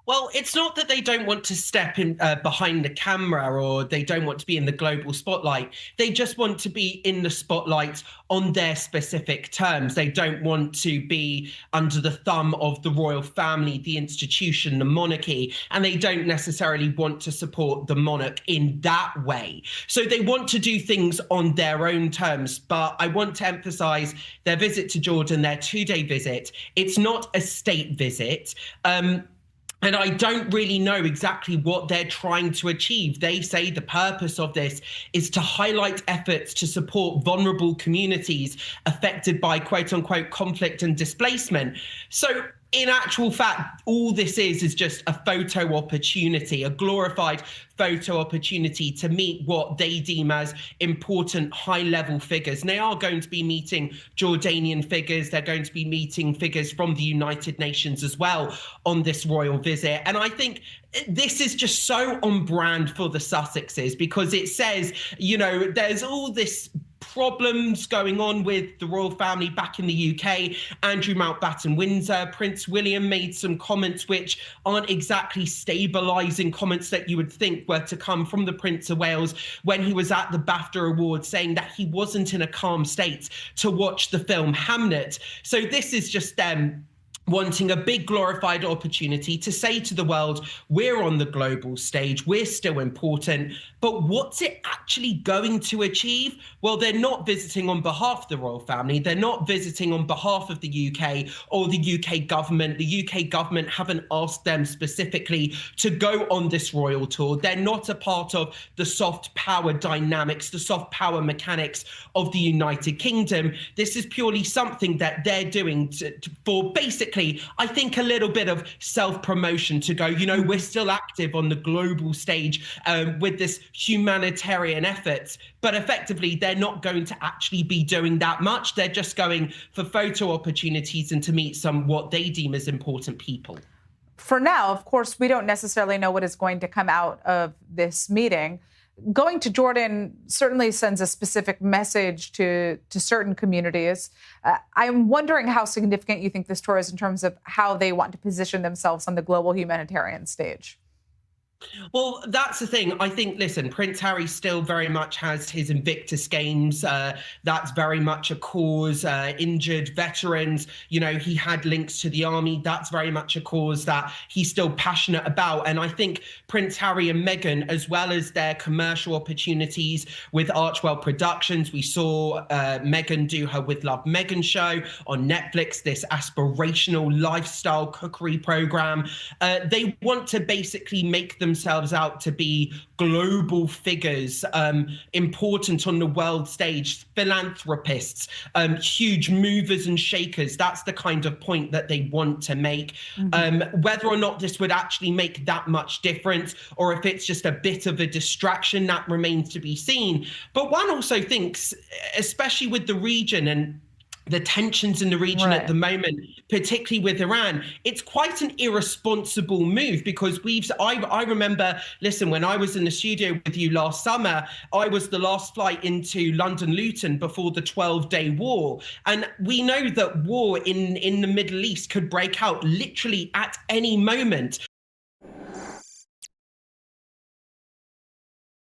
Well, it's not that they don't want to step in behind the camera or they don't want to be in the global spotlight. They just want to be in the spotlight on their specific terms. They don't want to be under the thumb of the royal family, the institution, the monarchy, and they don't necessarily want to support the monarch in that way. So they want to do things on their own terms. But I want to emphasize their visit to Jordan, their 2-day visit. It's not a state visit. And I don't really know exactly what they're trying to achieve. They say the purpose of this is to highlight efforts to support vulnerable communities affected by quote unquote conflict and displacement. So in actual fact, all this is just a photo opportunity, a glorified photo opportunity to meet what they deem as important high-level figures. And they are going to be meeting Jordanian figures. They're going to be meeting figures from the United Nations as well on this royal visit. And I think this is just so on brand for the Sussexes because it says, there's all this problems going on with the royal family back in the UK. Andrew Mountbatten Windsor, Prince William made some comments which aren't exactly stabilising comments that you would think were to come from the Prince of Wales when he was at the BAFTA Awards, saying that he wasn't in a calm state to watch the film Hamnet. So this is just them wanting a big glorified opportunity to say to the world, we're on the global stage, we're still important, but what's it actually going to achieve? Well, they're not visiting on behalf of the royal family, they're not visiting on behalf of the UK or the UK government. The UK government haven't asked them specifically to go on this royal tour. They're not a part of the soft power dynamics, the soft power mechanics of the United Kingdom. This is purely something that they're doing for basically, I think, a little bit of self-promotion to go, we're still active on the global stage with this humanitarian efforts. But effectively, they're not going to actually be doing that much. They're just going for photo opportunities and to meet some what they deem as important people. For now, of course, we don't necessarily know what is going to come out of this meeting. Going to Jordan certainly sends a specific message to certain communities. I'm wondering how significant you think this tour is in terms of how they want to position themselves on the global humanitarian stage. Well, that's the thing. I think, listen, Prince Harry still very much has his Invictus Games. That's very much a cause. Injured veterans, he had links to the army. That's very much a cause that he's still passionate about. And I think Prince Harry and Meghan, as well as their commercial opportunities with Archwell Productions, we saw Meghan do her With Love Meghan show on Netflix, this aspirational lifestyle cookery program. They want to basically make themselves out to be global figures, important on the world stage, philanthropists, huge movers and shakers. That's the kind of point that they want to make. Whether or not this would actually make that much difference, or if it's just a bit of a distraction, that remains to be seen. But one also thinks, especially with the region and the tensions in the region at the moment, particularly with Iran, it's quite an irresponsible move because I remember, listen, when I was in the studio with you last summer, I was the last flight into London Luton before the 12-day war. And we know that war in the Middle East could break out literally at any moment.